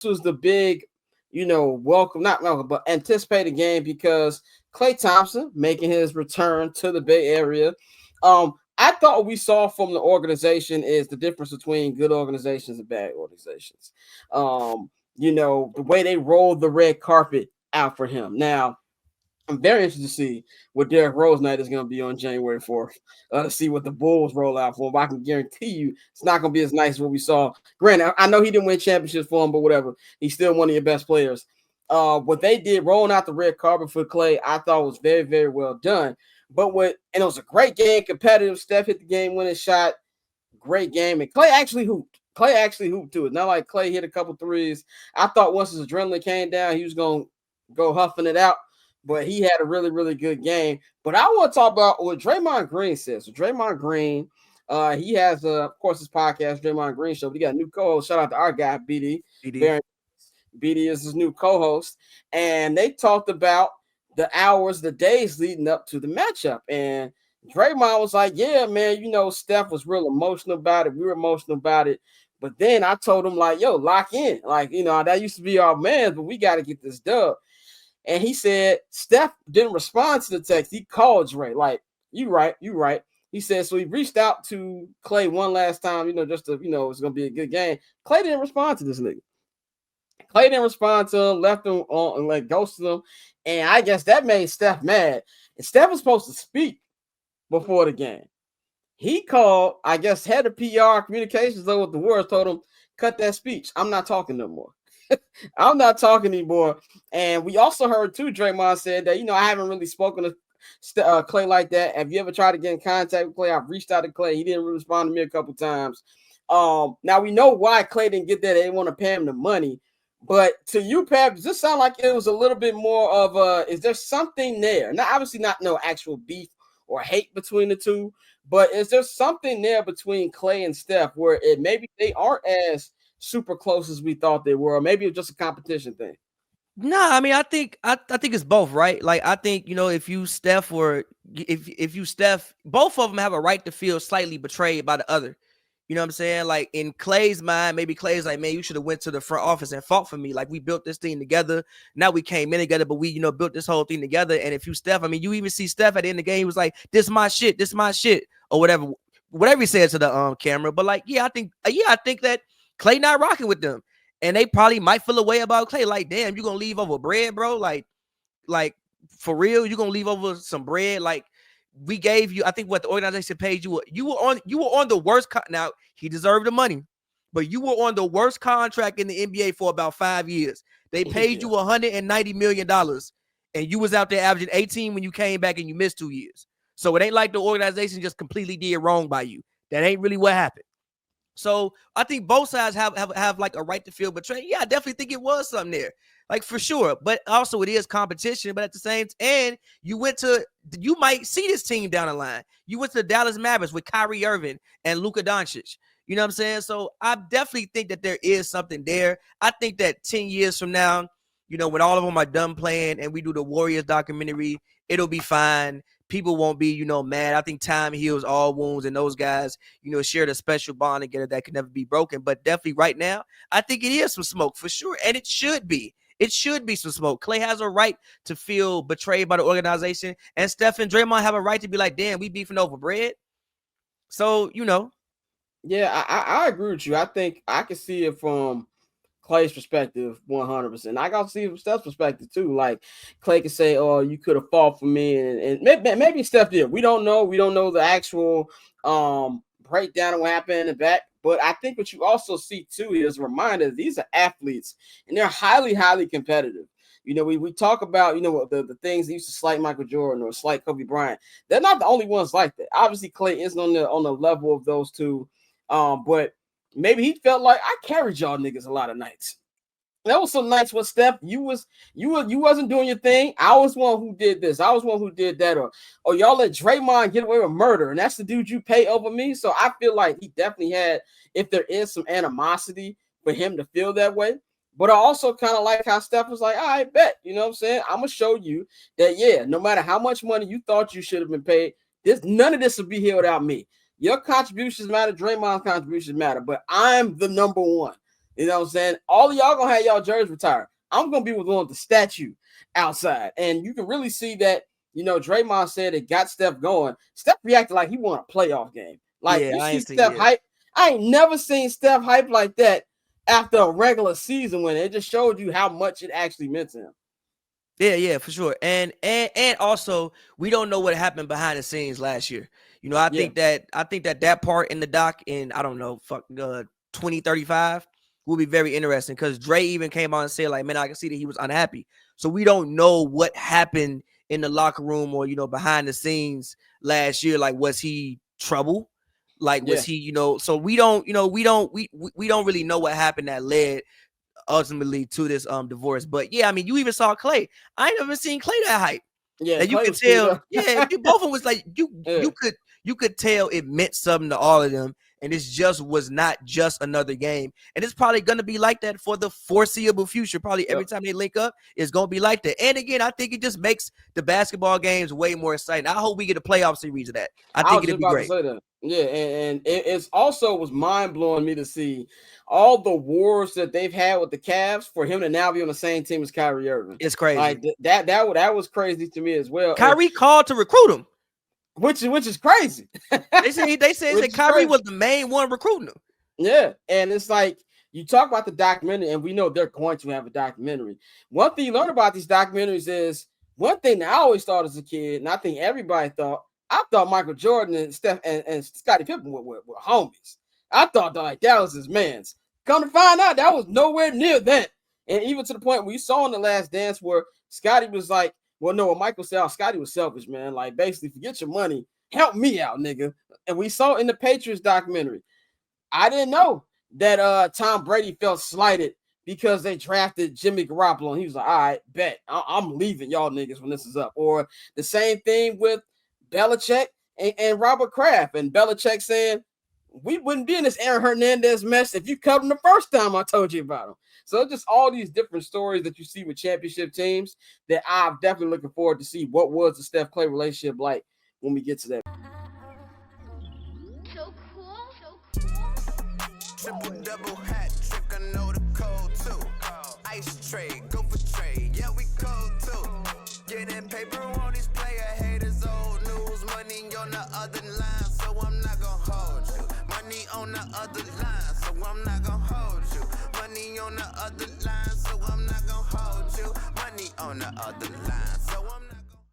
was the big, welcome, not welcome, but anticipated game because Klay Thompson making his return to the Bay Area. I thought what we saw from the organization is the difference between good organizations and bad organizations. The way they rolled the red carpet out for him. Now, I'm very interested to see what Derrick Rose night is going to be on January 4th. To see what the Bulls roll out for him. But I can guarantee you it's not going to be as nice as what we saw. Granted, I know he didn't win championships for him, but whatever. He's still one of your best players. What they did rolling out the red carpet for Klay, I thought was very, very well done. And it was a great game, competitive. Steph hit the game-winning shot. Great game. And Klay actually hooped. Too. It's not like Klay hit a couple threes. I thought once his adrenaline came down, he was going to go huffing it out. But he had a really, really good game. But I want to talk about what Draymond Green says. So Draymond Green, he has, of course, his podcast, Draymond Green Show. But he got a new co-host. Shout out to our guy, BD. BD is his new co-host. And they talked about the hours, the days leading up to the matchup. And Draymond was like, yeah, man, Steph was real emotional about it. We were emotional about it. But then I told him, like, yo, lock in. Like, that used to be our man, but we got to get this dub. And he said Steph didn't respond to the text. He called Dre, like, you right. He said, so he reached out to Klay one last time, just to, it's going to be a good game. Klay didn't respond to this nigga. Klay didn't respond to him, left him on and like ghosted him. And I guess that made Steph mad. And Steph was supposed to speak before the game. He called, I guess, head of PR communications though with the Warriors, told him, cut that speech. I'm not talking no more. I'm not talking anymore. And we also heard too, Draymond said that, I haven't really spoken to Klay like that. Have you ever tried to get in contact with Klay? I've reached out to Klay. He didn't really respond to me a couple times. Now we know why Klay didn't get that. They didn't want to pay him the money. But to you, Pab, does this sound like it was a little bit more of is there something there? Now, obviously not no actual beef or hate between the two, but is there something there between Klay and Steph where maybe they aren't as super close as we thought they were, or maybe it's just a competition thing? No, I mean, I think it's both, right? Like, I think, if you Steph, both of them have a right to feel slightly betrayed by the other. You know what I'm saying? Like, in Klay's mind, maybe Klay's like, man, you should have went to the front office and fought for me. Like, we built this thing together. Now we came in together, but we, built this whole thing together. And if you Steph, I mean, you even see Steph at the end of the game, he was like, this is my shit, or whatever he said to the camera. But like, I think that Klay not rocking with them. And they probably might feel a way about Klay. Like, damn, you gonna leave over bread, bro? Like for real, you gonna leave over some bread? Like, we gave you, I think what the organization paid you. You were on the worst. Now he deserved the money, but you were on the worst contract in the NBA for about 5 years. They paid you $190 million, and you was out there averaging 18 when you came back, and you missed 2 years. So it ain't like the organization just completely did wrong by you. That ain't really what happened. So I think both sides have like a right to feel betrayed. Yeah, I definitely think it was something there, like for sure. But also it is competition. But at the same time, and you might see this team down the line. You went to the Dallas Mavericks with Kyrie Irving and Luka Doncic. You know what I'm saying? So I definitely think that there is something there. I think that 10 years from now, when all of them are done playing and we do the Warriors documentary, it'll be fine. People won't be, mad. I think time heals all wounds, and those guys, shared a special bond together that can never be broken. But definitely right now, I think it is some smoke for sure, and it should be. It should be some smoke. Klay has a right to feel betrayed by the organization, and Steph and Draymond have a right to be like, damn, we beefing over bread. So, Yeah, I agree with you. I think I can see it from Klay's perspective 100%. I got to see from Steph's perspective too. Like, Klay can say, oh, you could have fought for me, and maybe Steph did. We don't know. We don't know the actual breakdown of what happened in the back. But I think what you also see too is a reminder, these are athletes and they're highly, highly competitive. We talk about, the things that used to slight Michael Jordan or slight Kobe Bryant. They're not the only ones like that. Obviously, Klay isn't on the level of those two. But maybe he felt like I carried y'all niggas a lot of nights. That was some nights with Steph. You wasn't doing your thing. I was one who did this. I was one who did that. Or y'all let Draymond get away with murder, and that's the dude you pay over me. So I feel like he definitely had, if there is some animosity for him to feel that way. But I also kind of like how Steph was like, all right, bet. You know what I'm saying? I'm going to show you that, yeah, no matter how much money you thought you should have been paid, none of this would be here without me. Your contributions matter. Draymond's contributions matter. But I'm the number one. You know what I'm saying? All of y'all gonna have y'all jerseys retired. I'm gonna be with one with the statue outside. And you can really see that, you know, Draymond said it got Steph going. Steph reacted like he won a playoff game. Like, Yeah, you I see ain't seen Steph it. hype. I ain't never seen Steph hype like that after a regular season win. It just showed you how much it actually meant to him. Yeah, for sure. And also, we don't know what happened behind the scenes last year. You know, I think that part in the doc in, I don't know, 2035 will be very interesting, because Dre even came on and said, like, man, I can see that he was unhappy. So we don't know what happened in the locker room or, you know, behind the scenes last year. Like, was he trouble? Like, was he, you know, so we don't really know what happened that led ultimately to this divorce. But yeah, I mean, you even saw Klay. I ain't never seen Klay that hype. Yeah, That you Klay could was teed tell, up. both of them was like, you could tell it meant something to all of them. And this just was not just another game. And it's probably gonna be like that for the foreseeable future. Probably every time they link up, it's gonna be like that. And again, I think it just makes the basketball games way more exciting. I hope we get a playoff series of that. I I think was just it'd be about to great. say that. Yeah, and it's also was mind blowing me to see all the wars that they've had with the Cavs for him to now be on the same team as Kyrie Irving. It's crazy. Like that was crazy to me as well. Kyrie called to recruit him, which is crazy. They said Kyrie was the main one recruiting him. Yeah, and it's like you talk about the documentary, and we know they're going to have a documentary. One thing you learn about these documentaries is one thing that I always thought as a kid, and I think everybody thought. I thought Michael Jordan and Steph and Scottie Pippen were homies. I thought that was his man's. Come to find out, that was nowhere near that. And even to the point where you saw in The Last Dance where Scottie was like, well, no, Michael said, Scottie was selfish, man. Like, basically, forget your money. Help me out, nigga. And we saw in the Patriots documentary. I didn't know that Tom Brady felt slighted because they drafted Jimmy Garoppolo. And he was like, all right, bet. I'm leaving y'all niggas when this is up. Or the same thing with Belichick and Robert Kraft, and Belichick saying we wouldn't be in this Aaron Hernandez mess if you cut him the first time I told you about him. So just all these different stories that you see with championship teams that I'm definitely looking forward to see what was the Steph Klay relationship like when we get to that. So cool. Triple double hat trick, I know the code too. Ice trade, go for trade, yeah we cold too. Getting paper on these player haters, old news, money on the other line, so I'm not gonna hold you. Money on the other line, so I'm not gonna hold you. Money on the other line, so I'm not gonna hold you. Money on the other line, so I'm not